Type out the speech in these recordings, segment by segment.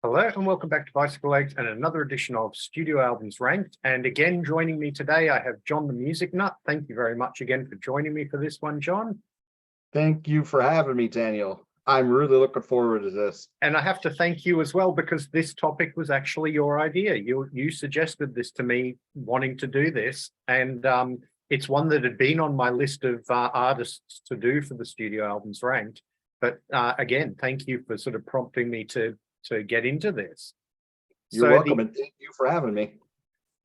Hello and welcome back to Bicycle Legs and another edition of Studio Albums Ranked. And again, joining me today, I have John the Music Nut. Thank you very much again for joining me for this one, John. Thank you for having me, Daniel. I'm really looking forward to this. And I have to thank you as well because this topic was actually your idea. You suggested this to me wanting to do this. And it's one that had been on my list of artists to do for the Studio Albums Ranked. But again, thank you for sort of prompting me to get into this. You're welcome, and thank you for having me.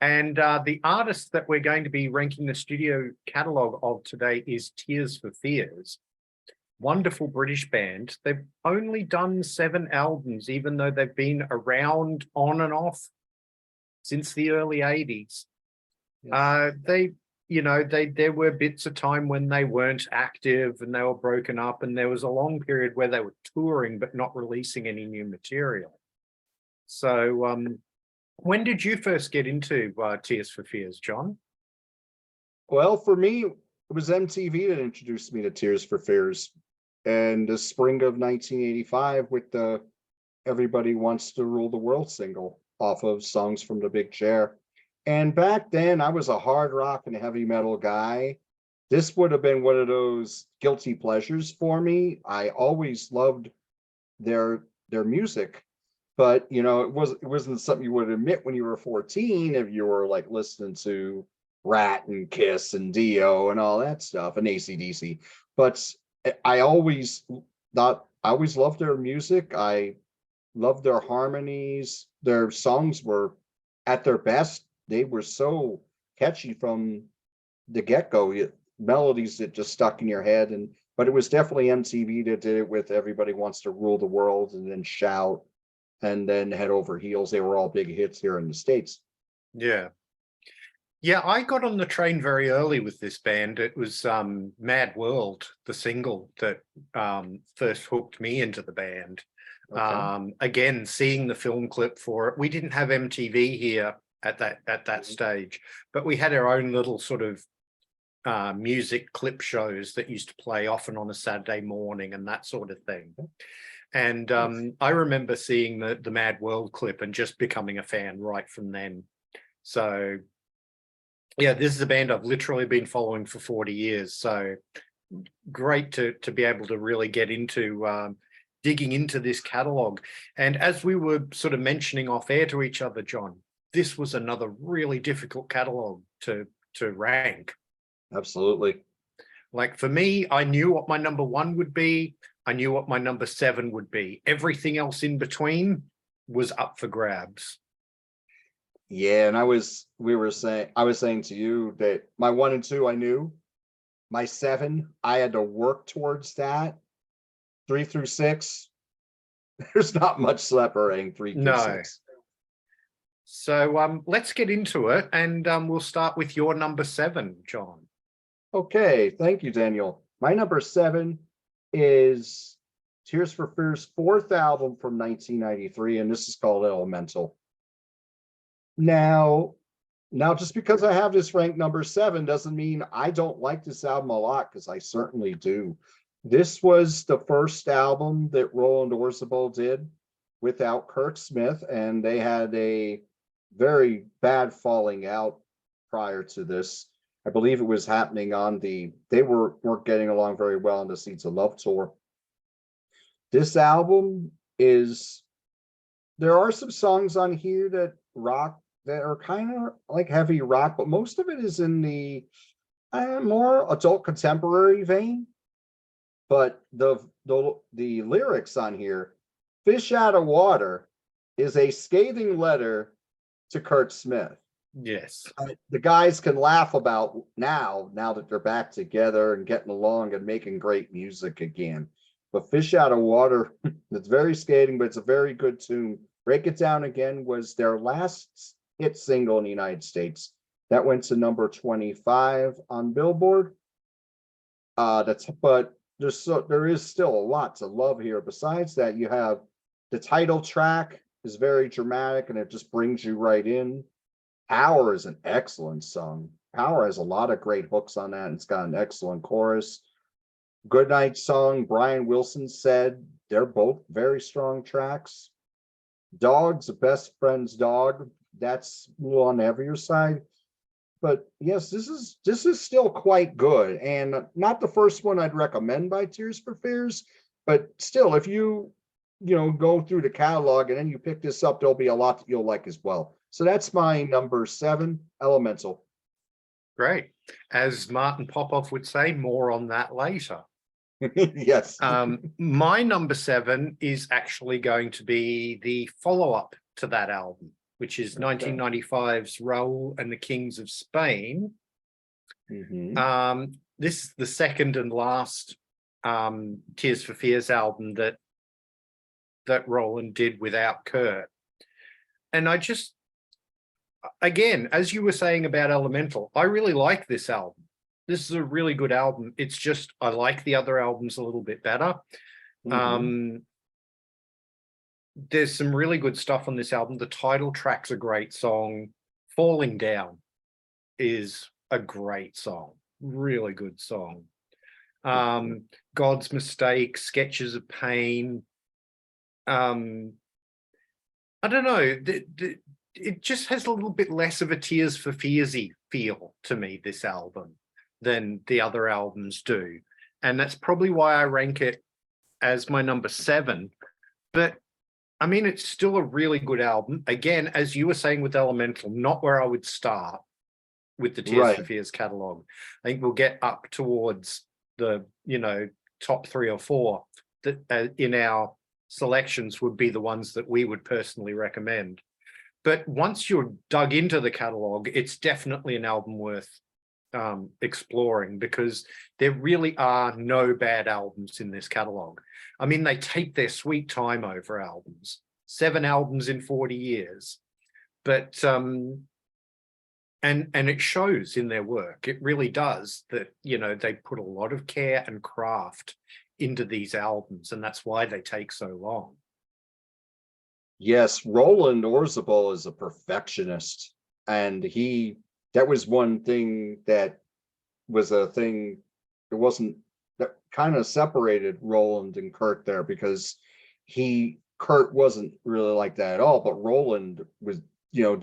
And the artist that we're going to be ranking the studio catalogue of today is Tears for Fears. Wonderful British band. They've only done 7 albums, even though they've been around on and off since the early 80s. Yes. There were bits of time when they weren't active and they were broken up, and there was a long period where they were touring but not releasing any new material. So when did you first get into Tears for Fears, John? Well, for me, it was MTV that introduced me to Tears for Fears. And the spring of 1985 with the Everybody Wants to Rule the World single off of Songs from the Big Chair. And back then, I was a hard rock and heavy metal guy. This would have been one of those guilty pleasures for me. I always loved their music, but it wasn't something you would admit when you were 14 if you were like listening to Rat and Kiss and Dio and all that stuff and AC/DC. But I always loved their music. I loved their harmonies. Their songs were at their best. They were so catchy from the get-go, melodies that just stuck in your head. But it was definitely MTV that did it with Everybody Wants to Rule the World and then Shout and then Head Over Heels. They were all big hits here in the States. Yeah. Yeah, I got on the train very early with this band. It was Mad World, the single that first hooked me into the band. Okay. Again, seeing the film clip for it. We didn't have MTV here at that stage, but we had our own little sort of music clip shows that used to play often on a Saturday morning and that sort of thing. And I remember seeing the Mad World clip and just becoming a fan right from then. So yeah, this is a band I've literally been following for 40 years. So great to be able to really get into digging into this catalog. And as we were sort of mentioning off air to each other, John, this was another really difficult catalog to rank. Absolutely. Like for me, I knew what my number 1 would be. I knew what my number 7 would be. Everything else in between was up for grabs. Yeah, and I was saying to you that my 1 and 2 I knew. My 7, I had to work towards that. 3 through 6, there's not much separating 3 through 6. So let's get into it, and we'll start with your number 7, John. Okay, thank you, Daniel. My number 7 is Tears for Fears' 4th album from 1993, and this is called Elemental. Now, just because I have this ranked number 7 doesn't mean I don't like this album a lot, because I certainly do. This was the first album that Roland Orzabal did without Kirk Smith, and they had a very bad falling out prior to this. I believe it was happening on they weren't getting along very well on the Seeds of Love tour. This album there are some songs on here that are kind of like heavy rock, but most of it is in the more adult contemporary vein. But the lyrics on here, Fish Out of Water, is a scathing letter to Kurt Smith. Yes. The guys can laugh about now that they're back together and getting along and making great music again. But Fish Out of Water, it's very scathing, but it's a very good tune. Break It Down Again was their last hit single in the United States. That went to number 25 on Billboard. But there is still a lot to love here. Besides that, you have the title track is very dramatic and it just brings you right in. Power is an excellent song. Power has a lot of great hooks on that, and it's got an excellent chorus. Goodnight Song, Brian Wilson said they're both very strong tracks. Dog's a best friend's dog. That's a little on the heavier side. But yes, this is still quite good, and not the first one I'd recommend by Tears for Fears, but still, if you know go through the catalog and then you pick this up, there'll be a lot that you'll like as well. So that's my number 7, Elemental. Great. As Martin Popoff would say, more on that later. Yes. My number 7 is actually going to be the follow-up to that album, which is 1995's Raoul and the Kings of Spain. This is the second and last Tears for Fears album that Roland did without Kurt. And I just, again, as you were saying about Elemental, I really like this album. This is a really good album. It's just, I like the other albums a little bit better. There's some really good stuff on this album. The title track's a great song. Falling Down is a great song. Really good song. God's Mistake, Sketches of Pain. I don't know. It just has a little bit less of a Tears for Fearsy feel to me, this album, than the other albums do. And that's probably why I rank it as my number 7. But I mean, it's still a really good album. Again, as you were saying with Elemental, not where I would start with the Tears for Fears catalog. I think we'll get up towards the, you know, top 3 or 4 that in our selections would be the ones that we would personally recommend. But once you're dug into the catalog, it's definitely an album worth exploring, because there really are no bad albums in this catalog. I mean, they take their sweet time over albums, 7 albums in 40 years, but and it shows in their work. It really does, that, you know, they put a lot of care and craft into these albums, and that's why they take so long. Yes, Roland Orzabal is a perfectionist, and that was one thing that was a thing that kind of separated Roland and Kurt there, because Kurt wasn't really like that at all, but Roland was, you know,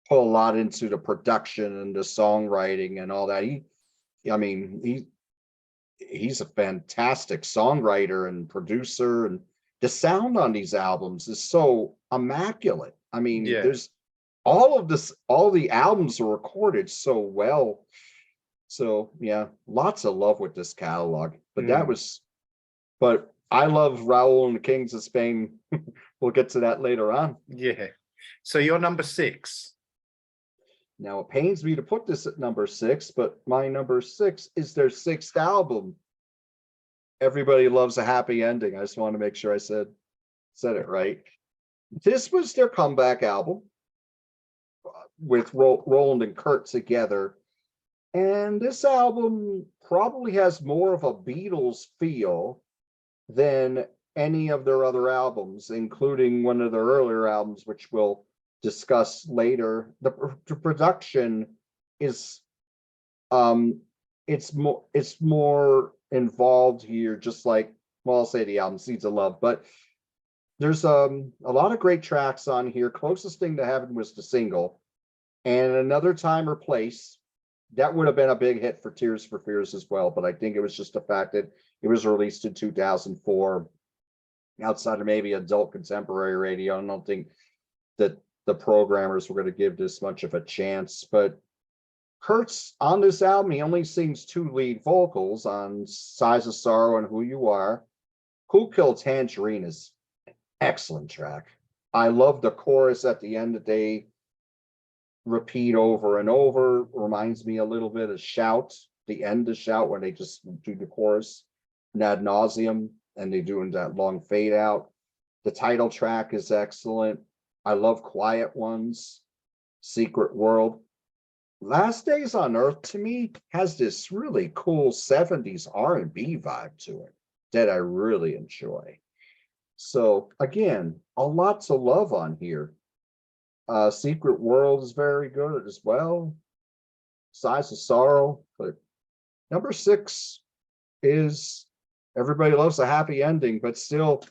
put a lot into the production and the songwriting and all that. He's a fantastic songwriter and producer, and the sound on these albums is so immaculate. I mean, there's all the albums are recorded so well. So yeah, lots of love with this catalog. But I love Raoul and the Kings of Spain. We'll get to that later on. Yeah. So you're number 6. Now it pains me to put this at number 6, but my number 6 is their 6th album. Everybody Loves a Happy Ending. I just want to make sure I said it right. This was their comeback album with Roland and Kurt together. And this album probably has more of a Beatles feel than any of their other albums, including one of their earlier albums, which we'll discuss later. The production is it's more involved here, just like, well, I'll say the album Seeds of Love, but there's a lot of great tracks on here. Closest Thing to Heaven was the single, and Another Time or Place. That would have been a big hit for Tears for Fears as well, but I think it was just the fact that it was released in 2004 outside of maybe adult contemporary radio. I don't think that the programmers were going to give this much of a chance, but Kurt's on this album, he only sings 2 lead vocals on Size of Sorrow and Who You Are. Who Killed Tangerine is an excellent track. I love the chorus at the end that they repeat over and over. Reminds me a little bit of Shout, the end of Shout, when they just do the chorus ad nauseum and they do that long fade out. The title track is excellent. I love Quiet Ones, Secret World. Last Days on Earth, to me, has this really cool 70s R&B vibe to it that I really enjoy. So again, a lot to love on here. Secret World is very good as well. Size of Sorrow, but number 6 is Everybody Loves a Happy Ending, but still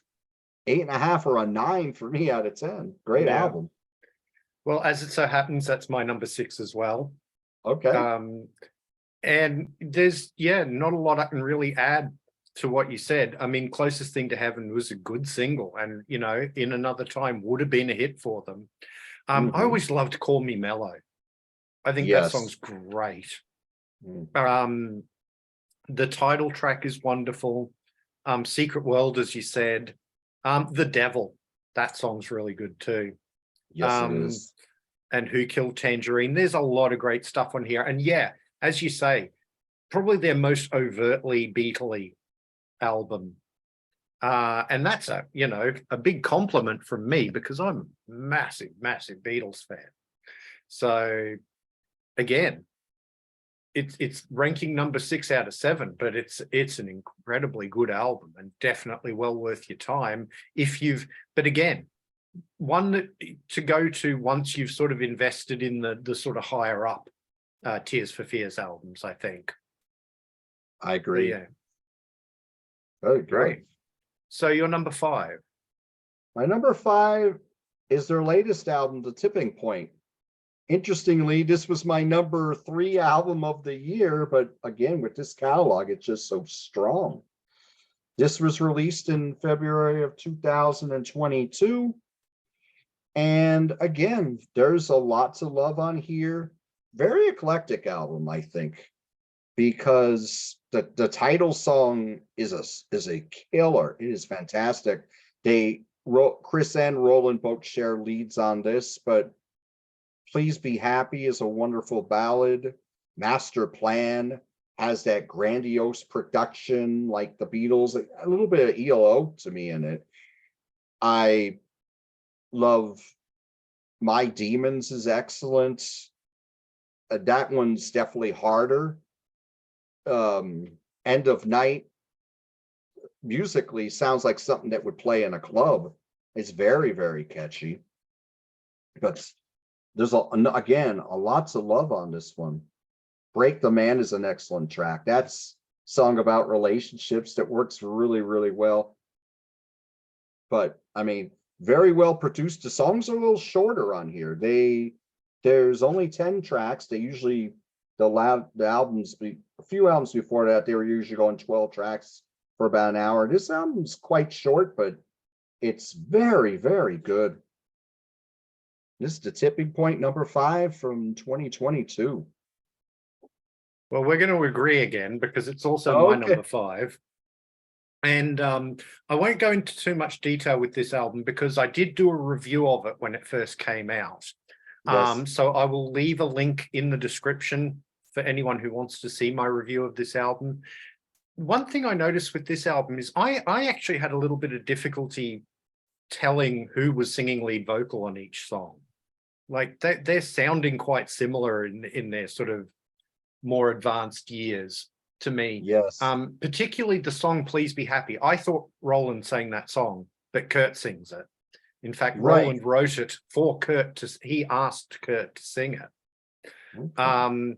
8.5 or a 9 for me out of 10. Great Yeah. album. Well, as it so happens, that's my number 6 as well. Okay. And there's, yeah, not a lot I can really add to what you said. I mean, Closest Thing to Heaven was a good single, and you know, in another time would have been a hit for them. I always loved Call Me Mellow. I think that song's Yes. great. Mm. The title track is wonderful. Secret World, as you said. The Devil, that song's really good too. Yes, it is. And Who Killed Tangerine. There's a lot of great stuff on here. And yeah, as you say, probably their most overtly Beatley album. And that's a, you know, a big compliment from me because I'm a massive, massive Beatles fan. So again, it's ranking number 6 out of 7, but it's an incredibly good album and definitely well worth your time if you've, but again, one that to go to once you've sort of invested in the sort of higher up Tears for Fears albums, I think. I agree. Yeah. Oh, Great. So you're number 5. My number 5 is their latest album, The Tipping Point. Interestingly, this was my number 3 album of the year, but again, with this catalog, it's just so strong. This was released in February of 2022. And again, there's a lot to love on here. Very eclectic album, I think, because the title song is a killer. It is fantastic. Chris and Roland both share leads on this, but Please Be Happy is a wonderful ballad. Master Plan has that grandiose production like the Beatles, a little bit of ELO to me in it. I love My Demons is excellent. That one's definitely harder. End of Night musically sounds like something that would play in a club. It's very, very catchy. But there's again a lots of love on this one. Break the Man is an excellent track. That's song about relationships that works really, really well. But I mean, very well produced. The songs are a little shorter on here. There's only 10 tracks. They usually the albums a few albums before that they were usually going 12 tracks for about an hour. This album's quite short, but it's very, very good. This is The Tipping Point, number 5 from 2022. Well, we're going to agree again because it's also my number 5. And I won't go into too much detail with this album because I did do a review of it when it first came out. Yes. So I will leave a link in the description for anyone who wants to see my review of this album. One thing I noticed with this album is I actually had a little bit of difficulty telling who was singing lead vocal on each song. Like they're sounding quite similar in their sort of more advanced years to me. Yes. Particularly the song Please Be Happy. I thought Roland sang that song, but Kurt sings it. In fact, Roland wrote it for Kurt he asked Kurt to sing it. Okay.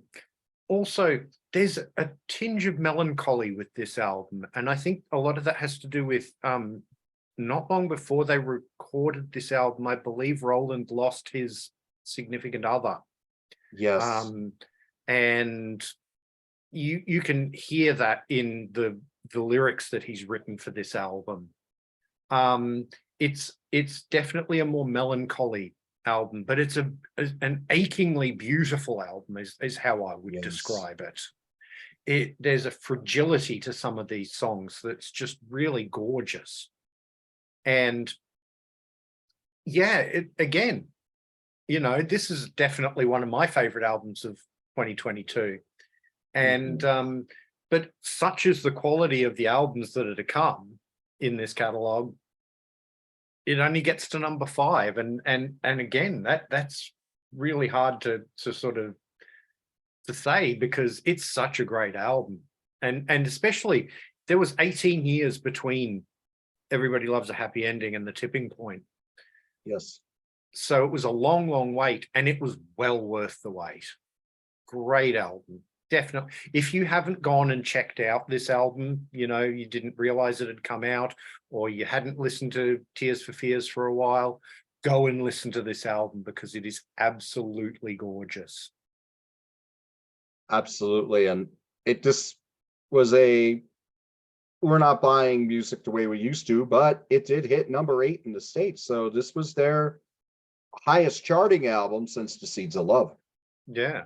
Also, there's a tinge of melancholy with this album, and I think a lot of that has to do with not long before they recorded this album, I believe Roland lost his significant other. Yes. And you can hear that in the lyrics that he's written for this album. It's definitely a more melancholy album, but it's an achingly beautiful album is how I would describe it. There's a fragility to some of these songs that's just really gorgeous. And yeah, again, you know, this is definitely one of my favorite albums of 2022. And but such is the quality of the albums that are to come in this catalog, it only gets to number 5. And again, that's really hard to sort of to say because it's such a great album. And especially there was 18 years between Everybody Loves a Happy Ending and The Tipping Point. Yes. So it was a long, long wait, and it was well worth the wait. Great album. Definitely. If you haven't gone and checked out this album, you know, you didn't realize it had come out, or you hadn't listened to Tears for Fears for a while, go and listen to this album because it is absolutely gorgeous. Absolutely. And it just was a, we're not buying music the way we used to, but it did hit number 8 in the States. So this was their highest charting album since The Seeds of Love, Yeah.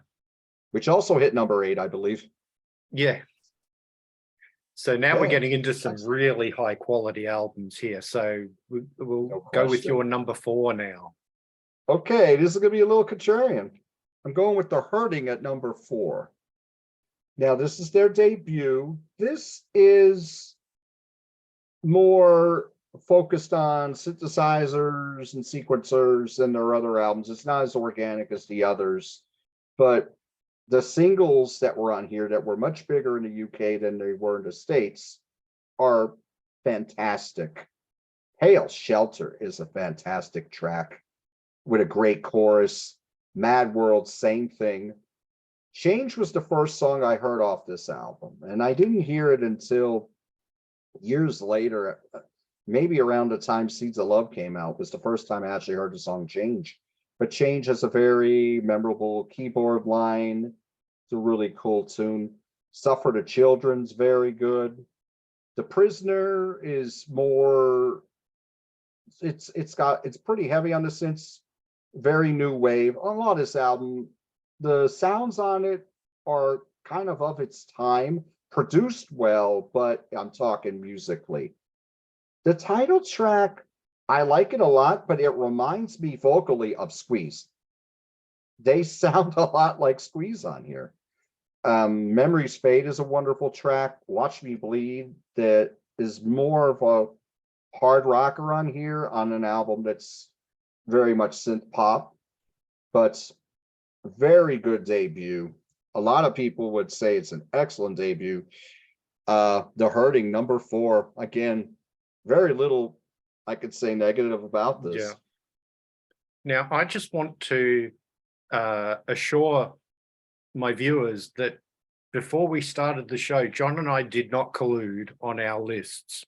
which also hit number 8, I believe. Yeah. So now we're Okay. getting into some Excellent. really high quality albums here. So we'll No go with question. your number 4 now. Okay, this is going to be a little contrarian. I'm going with The Hurting at number 4. Now, this is their debut. This is more focused on synthesizers and sequencers than their other albums. It's not as organic as the others, but the singles that were on here that were much bigger in the UK than they were in the States are fantastic. Pale Shelter is a fantastic track with a great chorus. Mad World, same thing. Change was the first song I heard off this album, and I didn't hear it until years later, maybe around the time Seeds of Love came out, was the first time I actually heard the song Change. But Change has a very memorable keyboard line. It's a really cool tune. Suffer the Children's very good. The Prisoner is more, it's pretty heavy on the synths, very new wave. On a lot of this album, the sounds on it are kind of its time, produced well, but I'm talking musically. The title track, I like it a lot, but it reminds me vocally of Squeeze. They sound a lot like Squeeze on here. Memories Fade is a wonderful track. Watch Me Bleed, that is more of a hard rocker on here on an album that's very much synth pop, but very good debut. A lot of people would say it's an excellent debut. The Hurting, number 4, again, very little I could say negative about this. Yeah. Now, I just want to assure my viewers that before we started the show, John and I did not collude on our lists,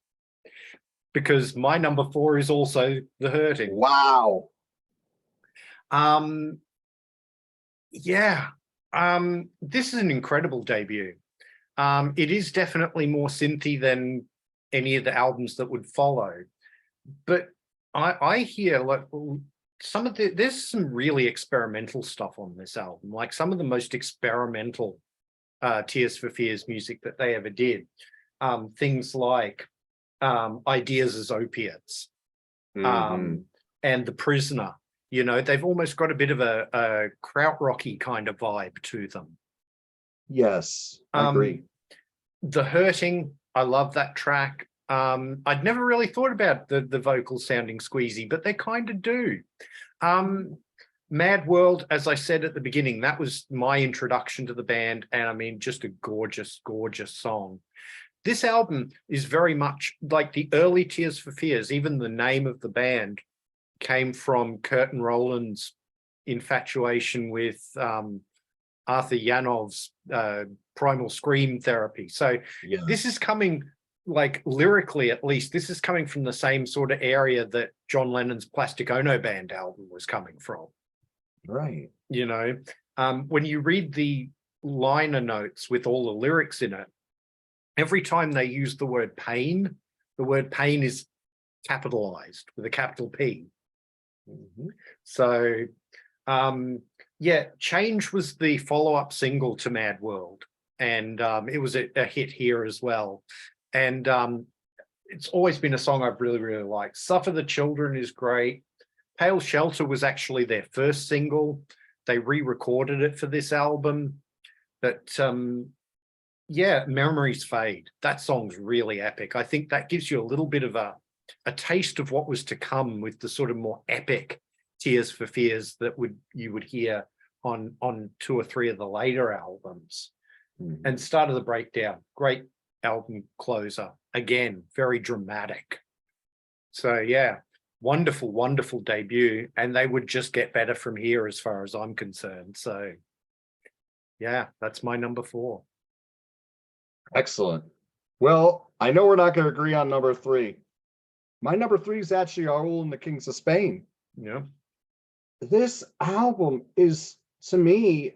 because my number 4 is also The Hurting. Wow. Yeah. This is an incredible debut. It is definitely more synthy than any of the albums that would follow, but I hear like there's some really experimental stuff on this album, like some of the most experimental Tears for Fears music that they ever did. Things like Ideas as Opiates, and The Prisoner. You know, they've almost got a bit of a krautrocky kind of vibe to them. Yes, I agree. The Hurting, I love that track. I'd never really thought about the vocals sounding squeezy, but they kind of do. Mad World, as I said at the beginning, that was my introduction to the band, and I mean, just a gorgeous, gorgeous song. This album is very much like the early Tears for Fears. Even the name of the band came from Kurt and Roland's infatuation with Arthur Yanov's Primal Scream Therapy. So yes. This is coming, like lyrically at least, this is coming from the same sort of area that John Lennon's Plastic Ono Band album was coming from. Right. You know, when you read the liner notes with all the lyrics in it, every time they use the word pain is capitalized with a capital P. So, yeah, Change was the follow-up single to Mad World, and it was a hit here as well. And it's always been a song I've really, really liked. Suffer the Children is great. Pale Shelter was actually their first single. They re-recorded it for this album. But yeah, Memories Fade. That song's really epic. I think that gives you a little bit of a taste of what was to come with the sort of more epic Tears for Fears that you would hear on 2 or 3 of the later albums. And Start of the Breakdown, great album closer. Again, very dramatic. So yeah, wonderful, wonderful debut. And they would just get better from here as far as I'm concerned. So Yeah, that's my number 4. Excellent. Well, I know we're not going to agree on number 3. My number 3 is actually Raoul and the Kings of Spain. Yeah. This album is, to me,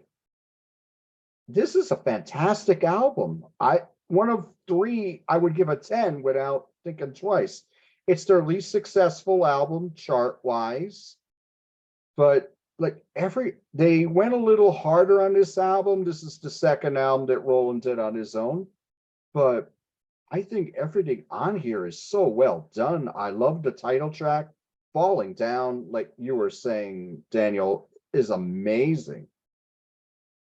this is a fantastic album. One of 3 I would give a 10 without thinking twice. It's their least successful album chart wise, but like they went a little harder on this album. This is the second album that Roland did on his own, but I think everything on here is so well done. I love the title track. Falling Down, like you were saying, Daniel, is amazing.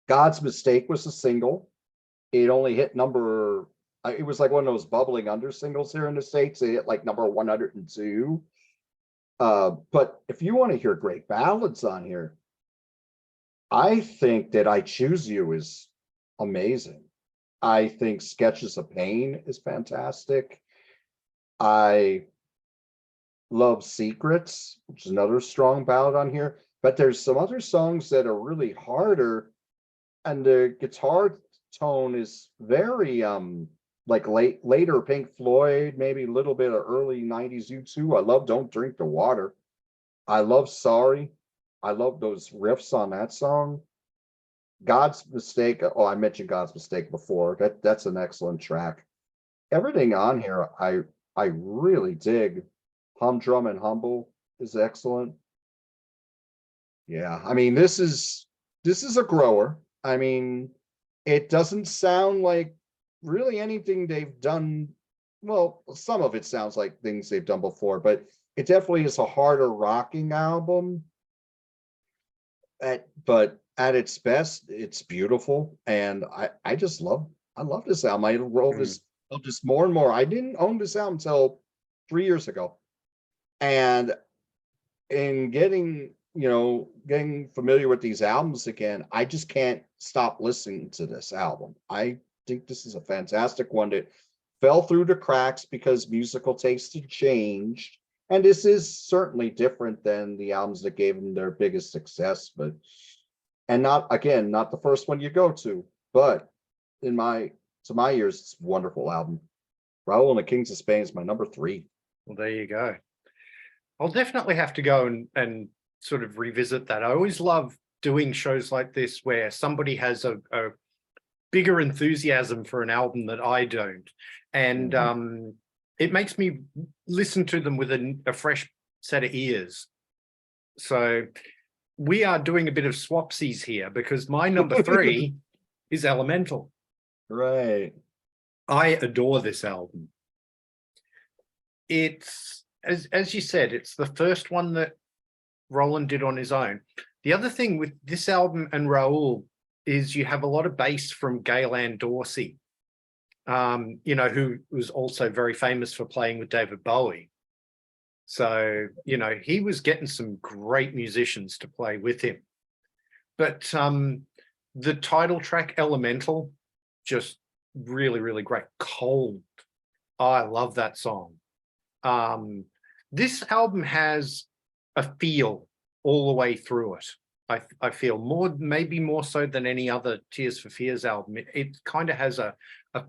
God's Mistake was a single. It only hit it was like one of those bubbling under singles here in the States. It hit like number 102. But if you want to hear great ballads on here, I think that I Choose You is amazing. I think Sketches of Pain is fantastic. I love Secrets, which is another strong ballad on here. But there's some other songs that are really harder, and the guitar tone is very like later Pink Floyd, maybe a little bit of early 90s U2. I love Don't Drink the Water. I love Sorry. I love those riffs on that song. God's Mistake. Oh, I mentioned God's Mistake before. That's an excellent track. Everything on here, I really dig. Humdrum and Humble is excellent. Yeah, I mean, this is a grower. I mean, it doesn't sound like really anything they've done. Well, some of it sounds like things they've done before, but it definitely is a harder rocking album. But at its best, it's beautiful, and I just love this album. I love this more and more. I didn't own this album until 3 years ago, and in getting familiar with these albums again, I just can't stop listening to this album. I think this is a fantastic one that fell through the cracks because musical tastes had changed. And this is certainly different than the albums that gave them their biggest success, and not the first one you go to, but to my ears, it's a wonderful album. Raoul and the Kings of Spain is my number 3. Well, there you go. I'll definitely have to go and sort of revisit that. I always love doing shows like this where somebody has a bigger enthusiasm for an album that I don't. And it makes me listen to them with a fresh set of ears. So we are doing a bit of swapsies here because my number 3 is Elemental. Right. I adore this album. It's, as you said, it's the first one that Roland did on his own. The other thing with this album and Raoul is you have a lot of bass from Gaylan Dorsey, who was also very famous for playing with David Bowie. So, he was getting some great musicians to play with him. But the title track, Elemental, just really, really great. Cold. I love that song. This album has a feel all the way through it. I feel maybe more so than any other Tears for Fears album. It kind of has a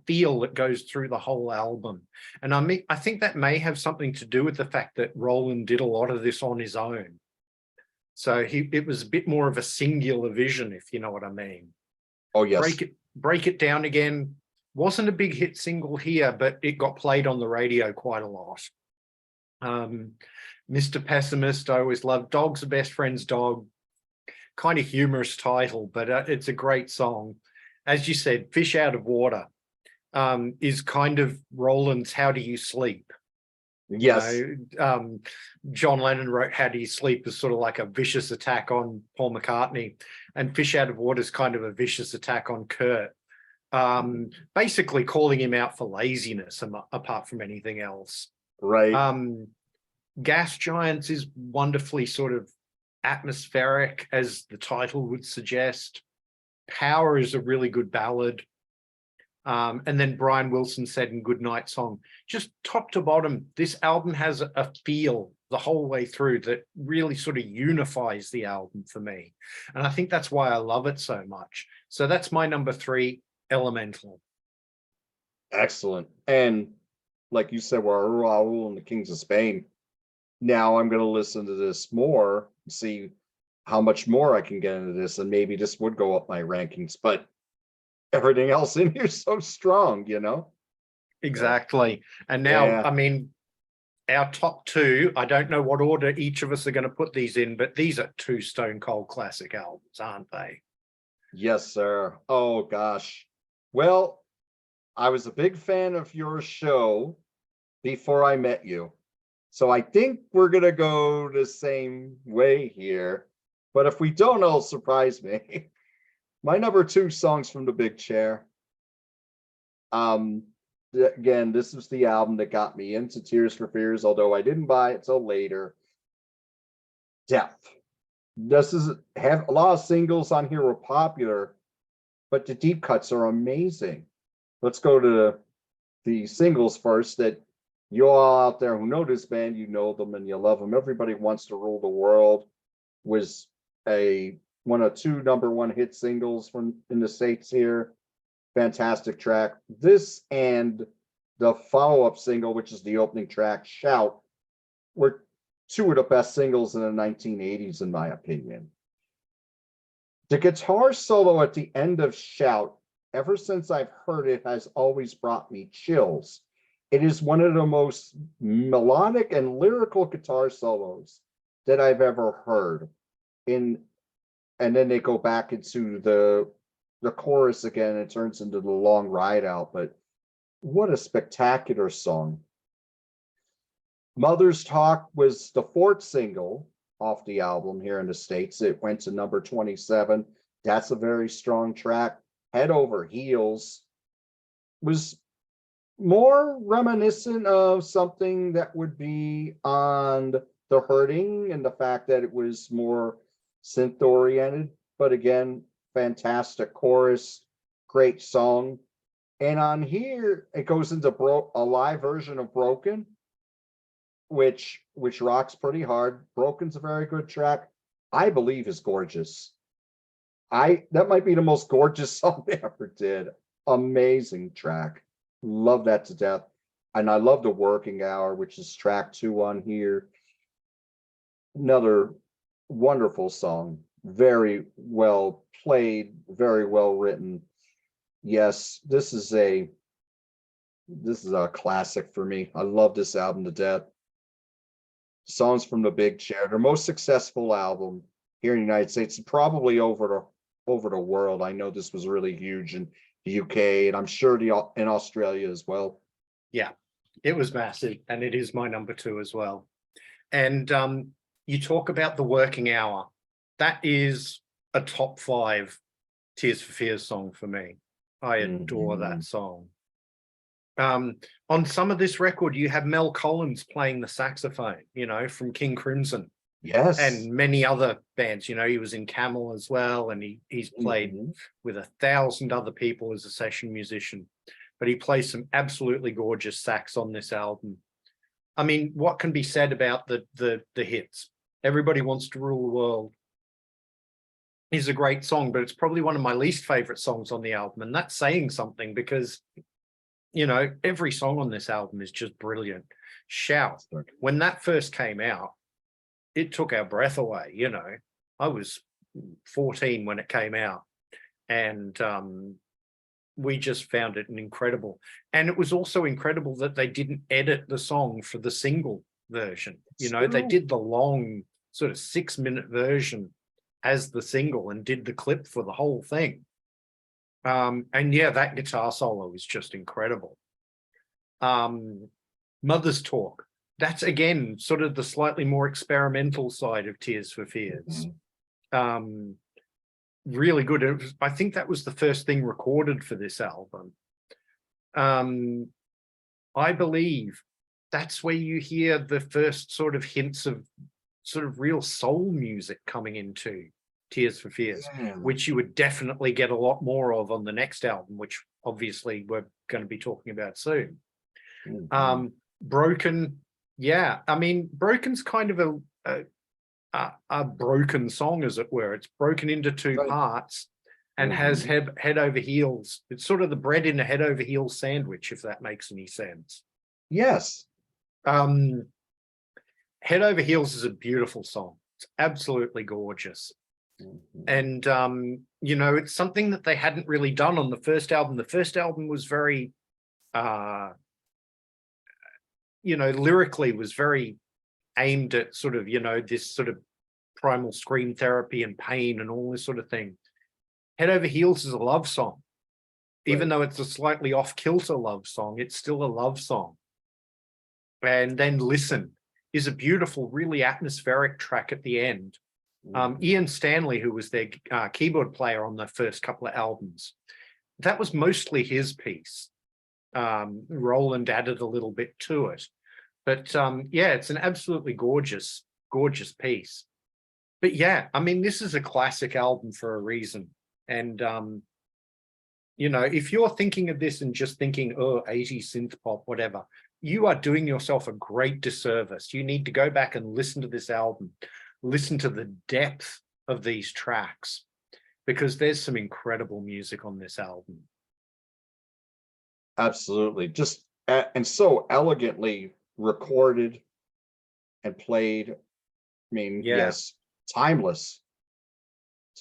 feel that goes through the whole album. And I think that may have something to do with the fact that Roland did a lot of this on his own. So it was a bit more of a singular vision, if you know what I mean. Oh, yes. Break It Down Again wasn't a big hit single here, but it got played on the radio quite a lot. Mr. Pessimist, I always loved. Dog's the Best Friend's Dog. Kind of humorous title, but it's a great song. As you said, Fish Out of Water is kind of Roland's How Do You Sleep? Yes. John Lennon wrote How Do You Sleep as sort of like a vicious attack on Paul McCartney, and Fish Out of Water is kind of a vicious attack on Kurt, basically calling him out for laziness apart from anything else. Right. Gas Giants is wonderfully sort of atmospheric, as the title would suggest. Power is a really good ballad. And then Brian Wilson Said in Goodnight Song. Just top to bottom, this album has a feel the whole way through that really sort of unifies the album for me. And I think that's why I love it so much. So that's my number 3, Elemental. Excellent. And like you said, we're Raul and the Kings of Spain. Now I'm going to listen to this more, see how much more I can get into this, and maybe this would go up my rankings. But everything else in here is so strong, you know? Exactly. And now, Yeah. I mean, our top 2, I don't know what order each of us are going to put these in, but these are 2 stone cold classic albums, aren't they? Yes, sir. Oh, gosh. Well, I was a big fan of your show before I met you. So I think we're going to go the same way here. But if we don't, it'll surprise me. My number 2 songs from the Big Chair. Again, this was the album that got me into Tears for Fears, although I didn't buy it till later. Depth. This is have a lot of singles on here were popular, but the deep cuts are amazing. Let's go to the singles first. That you all out there who know this band, you know them and you love them. Everybody Wants to Rule the World was one of 2 number 1 hit singles from in the States here. Fantastic track. This and the follow-up single, which is the opening track, Shout, were 2 of the best singles in the 1980s, in my opinion. The guitar solo at the end of Shout, ever since I've heard it, has always brought me chills. It is one of the most melodic and lyrical guitar solos that I've ever heard. And then they go back into the chorus again, and it turns into the long ride out. But what a spectacular song. Mother's Talk was the 4th single off the album here in the States. It went to number 27. That's a very strong track. Head Over Heels was more reminiscent of something that would be on The Hurting, and the fact that it was more synth oriented. But again, fantastic chorus, great song. And on here, it goes into a live version of Broken, which rocks pretty hard. Broken's a very good track. I Believe is gorgeous. That might be the most gorgeous song they ever did. Amazing track. Love that to death. And I love The Working Hour, which is track 2 on here. Another wonderful song. Very well played, very well written. Yes, this is a classic for me. I love this album to death. Songs from the Big Chair, their most successful album here in the United States, and probably over the world. I know this was really huge in the UK, and I'm sure in Australia as well. Yeah, it was massive, and it is my number 2 as well. And you talk about The Working Hour. That is a top 5 Tears for Fears song for me. I adore that song. On some of this record, you have Mel Collins playing the saxophone, from King Crimson. Yes. And many other bands. He was in Camel as well, and he's played with 1,000 other people as a session musician. But he plays some absolutely gorgeous sax on this album. I mean, what can be said about the hits? Everybody Wants to Rule the World is a great song, but it's probably one of my least favorite songs on the album. And that's saying something, because every song on this album is just brilliant. Shout, when that first came out, it took our breath away. I was 14 when it came out, and we just found it incredible. And it was also incredible that they didn't edit the song for the single version. They did the long sort of 6-minute version as the single and did the clip for the whole thing. And yeah, that guitar solo is just incredible. Mother's Talk, that's again sort of the slightly more experimental side of Tears for Fears. Really good. I think that was the first thing recorded for this album. I Believe, that's where you hear the first sort of hints of sort of real soul music coming into Tears for Fears, which you would definitely get a lot more of on the next album, which obviously we're going to be talking about soon. Broken, Yeah, I mean, Broken's kind of a broken song, as it were. It's broken into two Right. parts and has head over heels. It's sort of the bread in a head over heels sandwich, if that makes any sense. Yes. Um, Head Over Heels is a beautiful song. It's absolutely gorgeous. And you know, it's something that they hadn't really done on the first album. The first album was very you know, lyrically was very aimed at sort of, you know, this sort of primal scream therapy and pain and all this sort of thing. Head Over Heels is a love song. Even though it's a slightly off-kilter love song, it's still a love song. And then Listen is a beautiful, really atmospheric track at the end. Ian Stanley, who was their keyboard player on the first couple of albums, that was mostly his piece. Roland added a little bit to it. But yeah, it's an absolutely gorgeous, gorgeous piece. But yeah, I mean, this is a classic album for a reason. And, you know, if you're thinking of this and just thinking, oh, 80s synth pop, whatever, you are doing yourself a great disservice. You need to go back and listen to this album, listen to the depth of these tracks, because there's some incredible music on this album. Absolutely. Just and so elegantly recorded and played. I mean, Yeah. yes, timeless.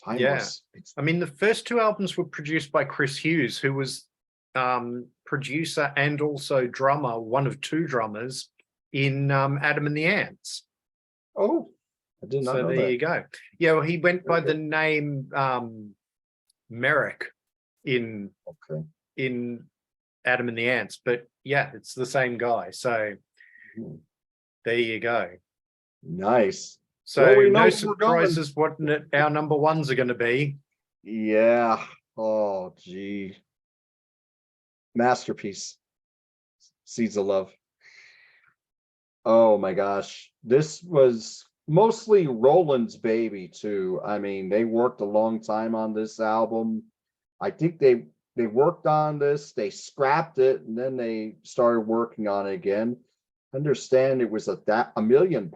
Timeless. I mean, the first two albums were produced by Chris Hughes, who was producer and also drummer, one of two drummers in Adam and the Ants. Oh, I did not know there that. You go. Yeah, well, he went by the name Merrick in Adam and the Ants, but yeah, it's the same guy. So there you go. Nice. So well, no surprises what our number ones are going to be. Yeah. Oh, gee. Masterpiece. Seeds of Love. Oh my gosh. This was mostly Roland's baby too. I mean, they worked a long time on this album. I think they worked on this, they scrapped it, and then they started working on it again. Understand it was £1 million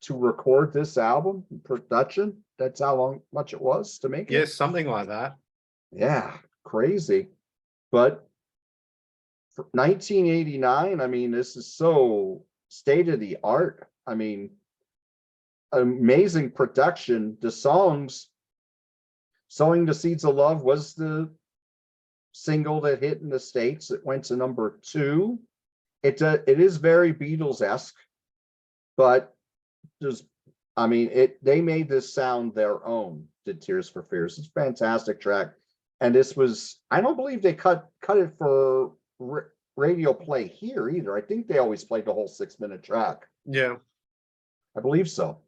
to record this album in production. That's how much it was to make it. Yes, something like that. Yeah, crazy. But for 1989, I mean, this is so state of the art. I mean, amazing production. The songs, Sowing the Seeds of Love was the single that hit in the States. It went to number 2. It is very Beatles-esque, but just, I mean, they made this sound their own, did Tears for Fears. It's a fantastic track. And this was, I don't believe they cut it for radio play here either. I think they always played the whole 6-minute track. Yeah. I believe so.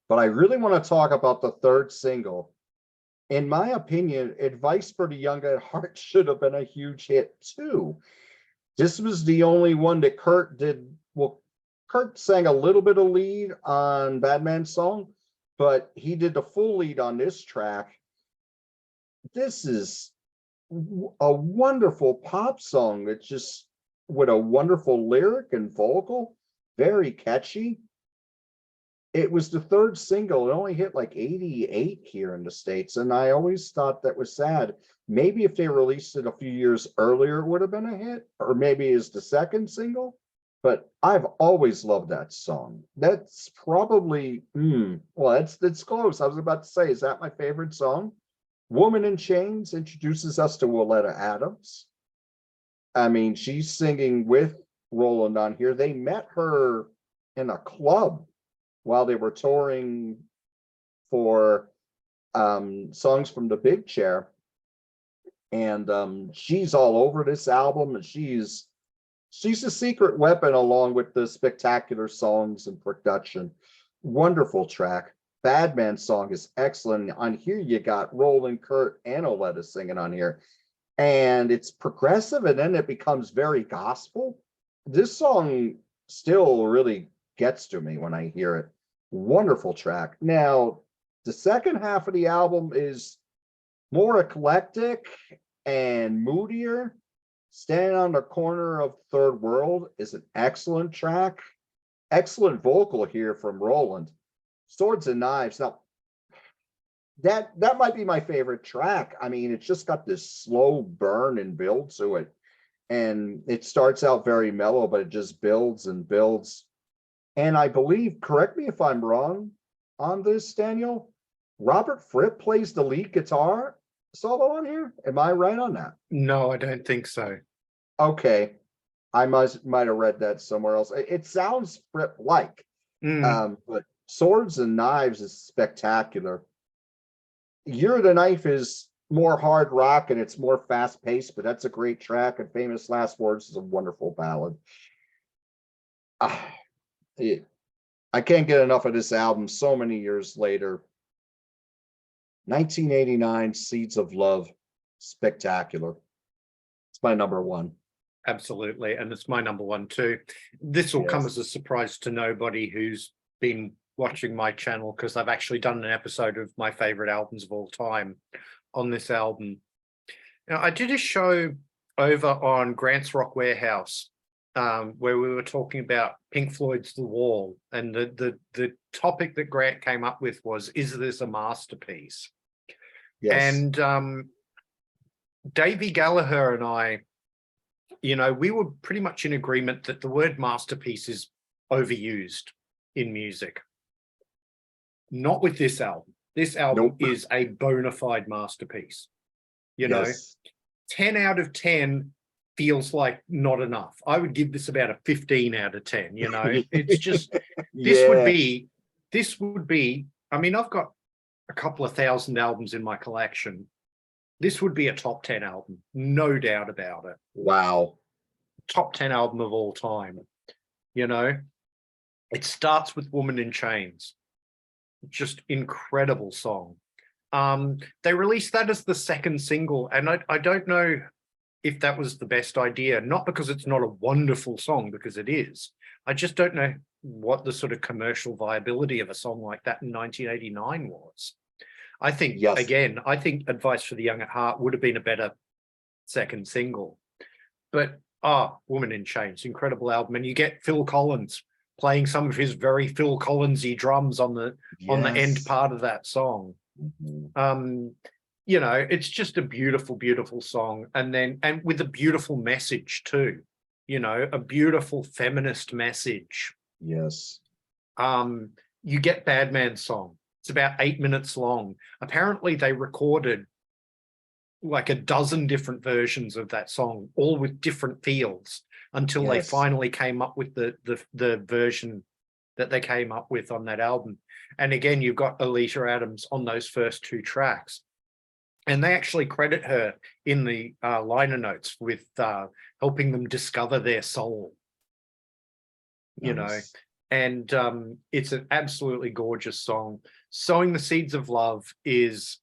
But I really want to talk about the third single. In my opinion, Advice for the Young at Heart should have been a huge hit too. This was the only one that Kurt did. Well, Kurt sang a little bit of lead on Badman's song, but he did the full lead on this track. This is a wonderful pop song. It's just with a wonderful lyric and vocal, very catchy. It was the third single. It only hit like 88 here in the States. And I always thought that was sad. Maybe if they released it a few years earlier, it would have been a hit, or maybe it's the second single. But I've always loved that song. That's probably, well, it's close. I was about to say, is that my favorite song? Woman in Chains introduces us to Willetta Adams. I mean, she's singing with Roland on here. They met her in a club while they were touring for Songs from the Big Chair. And she's all over this album, and she's a secret weapon along with the spectacular songs and production. Wonderful track. Badman's song is excellent. On here, you got Roland, Kurt, and Oletta singing on here. And it's progressive, and then it becomes very gospel. This song still really gets to me when I hear it. Wonderful track. Now, the second half of the album is more eclectic and moodier. Standing on the Corner of Third World is an excellent track. Excellent vocal here from Roland. Swords and Knives. Now, that might be my favorite track. I mean, it's just got this slow burn and build to it. And it starts out very mellow, but it just builds and builds. And I believe, correct me if I'm wrong on this, Daniel, Robert Fripp plays the lead guitar solo on here. Am I right on that? No, I don't think so. Okay. I might have read that somewhere else. It sounds Fripp-like. But Swords and Knives is spectacular. Year of the Knife is more hard rock and it's more fast paced, but that's a great track. And Famous Last Words is a wonderful ballad. I can't get enough of this album so many years later. 1989, Seeds of Love, spectacular. It's my number one. Absolutely, and it's my number one too. This will come Yes. as a surprise to nobody who's been watching my channel, because I've actually done an episode of my favorite albums of all time on this album. Now, I did a show over on Grant's Rock Warehouse where we were talking about Pink Floyd's The Wall, and the topic that Grant came up with was, is this a masterpiece? Yes. And Davey Gallagher and I, you know, we were pretty much in agreement that the word masterpiece is overused in music. Not with this album. This album Nope. is a bona fide masterpiece. You know, Yes. 10 out of 10 feels like not enough. I would give this about a 15 out of 10, you know. It's just, this would be, I mean, I've got a couple of thousand albums in my collection. This would be a top 10 album, no doubt about it. Wow. Top 10 album of all time, you know. It starts with Woman in Chains. Just incredible song. They released that as the second single, and I don't know if that was the best idea, not because it's not a wonderful song, because it is. I just don't know what the sort of commercial viability of a song like that in 1989 was. I think, Yes. again, I think Advice for the Young at Heart would have been a better second single. But, Woman in Chains, incredible album. And you get Phil Collins playing some of his very Phil Collins-y drums on the end part of that song. Mm-hmm. You know, it's just a beautiful, beautiful song. And with a beautiful message too, you know, a beautiful feminist message. Yes. You get Badman's song. It's about 8 minutes long. Apparently they recorded like a dozen different versions of that song, all with different feels, until they finally came up with the version that they came up with on that album. And again, you've got Alita Adams on those first two tracks. And they actually credit her in the liner notes with helping them discover their soul, you know. And it's an absolutely gorgeous song. Sowing the Seeds of Love is,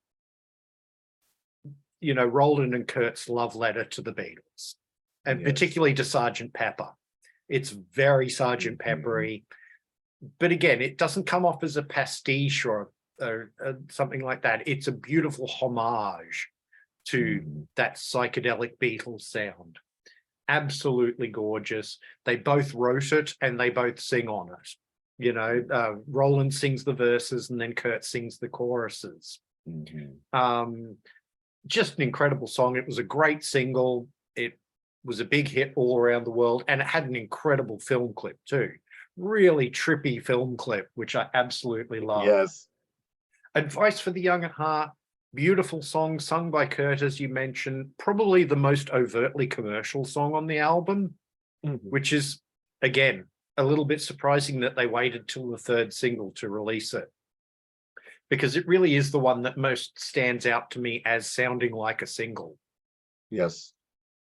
you know, Roland and Kurt's love letter to the Beatles, and particularly to Sergeant Pepper. It's very Sergeant Peppery, but again, it doesn't come off as a pastiche or something like that. It's a beautiful homage to that psychedelic Beatles sound. Absolutely gorgeous. They both wrote it and they both sing on it. You know, Roland sings the verses and then Kurt sings the choruses. Just an incredible song. It was a great single. It was a big hit all around the world, and it had an incredible film clip too. Really trippy film clip, which I absolutely love. Yes. Advice for the Young at Heart, beautiful song sung by Kurt, as you mentioned, probably the most overtly commercial song on the album, which is, again, a little bit surprising that they waited till the third single to release it, because it really is the one that most stands out to me as sounding like a single. Yes.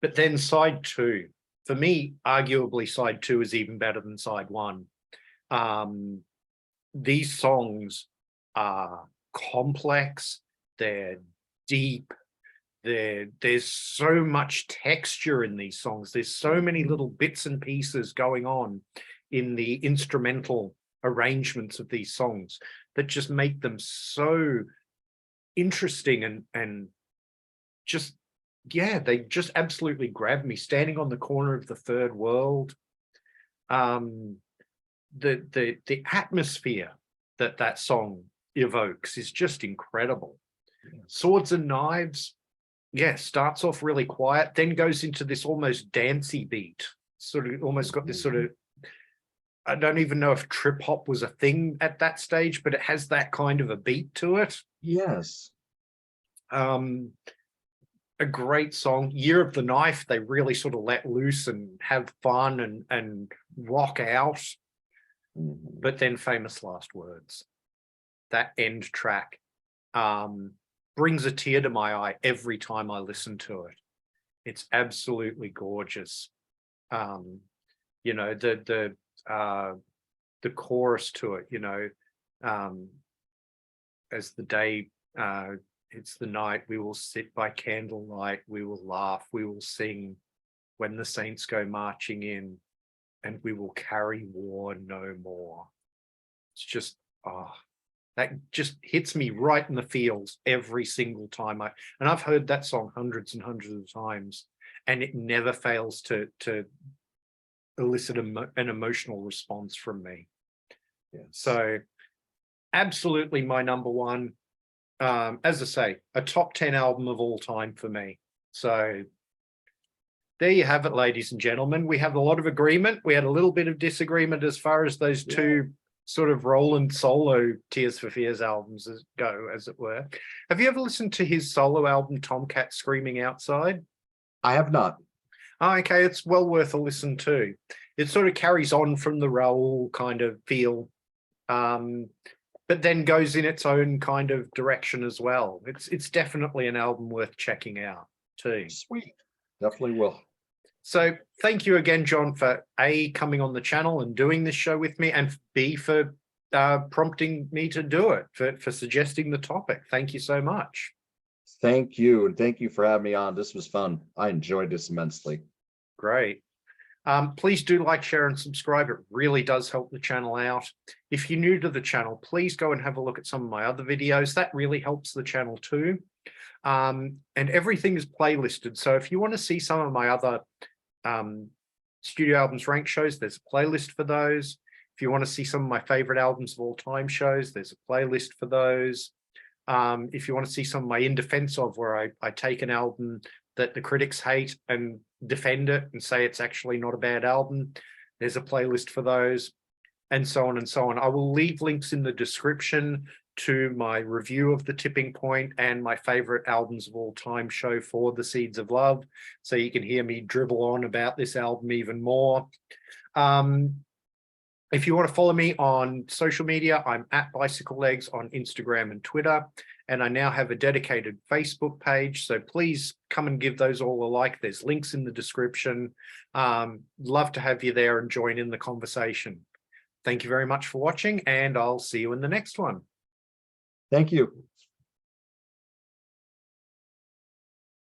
But then side two, for me, arguably side two is even better than side one. These songs are complex, they're deep, there's so much texture in these songs. There's so many little bits and pieces going on in the instrumental arrangements of these songs that just make them so interesting and just yeah, they just absolutely grabbed me. Standing on the corner of the third world, the atmosphere that that song evokes is just incredible. Swords and Knives, yeah, starts off really quiet, then goes into this almost dancey beat, sort of almost got this sort of, I don't even know if trip hop was a thing at that stage, but it has that kind of a beat to it. Yes. A great song. Year of the Knife, they really sort of let loose and have fun and rock out. But then Famous Last Words, that end track, brings a tear to my eye every time I listen to it. It's absolutely gorgeous. You know, the chorus to it, you know, as the day it's the night, we will sit by candlelight, we will laugh, we will sing when the saints go marching in, and we will carry war no more. It's just, that just hits me right in the feels every single time. And I've heard that song hundreds and hundreds of times, and it never fails to elicit an emotional response from me. Yes. So absolutely my number one. As I say, a top 10 album of all time for me. So there you have it, ladies and gentlemen. We have a lot of agreement. We had a little bit of disagreement as far as those two sort of Roland solo Tears for Fears albums go, as it were. Have you ever listened to his solo album, Tomcat Screaming Outside? I have not. Oh, okay, it's well worth a listen too. It sort of carries on from the Raoul kind of feel, but then goes in its own kind of direction as well. It's definitely an album worth checking out too. Sweet. Definitely will. So thank you again, John, for A, coming on the channel and doing this show with me, and B, for prompting me to do it, for suggesting the topic. Thank you so much. Thank you. And thank you for having me on. This was fun. I enjoyed this immensely. Great. Please do like, share, and subscribe. It really does help the channel out. If you're new to the channel, please go and have a look at some of my other videos. That really helps the channel too. And everything is playlisted. So if you want to see some of my other studio albums rank shows, there's a playlist for those. If you want to see some of my favorite albums of all time shows, there's a playlist for those. If you want to see some of my In Defense Of, where I take an album that the critics hate and defend it and say it's actually not a bad album, there's a playlist for those, and so on and so on. I will leave links in the description to my review of The Tipping Point and my favorite albums of all time show for The Seeds of Love, so you can hear me dribble on about this album even more. If you want to follow me on social media, I'm at bicyclelegs on Instagram and Twitter, and I now have a dedicated Facebook page, so please come and give those all a like. There's links in the description. Love to have you there and join in the conversation. Thank you very much for watching, and I'll see you in the next one. Thank you.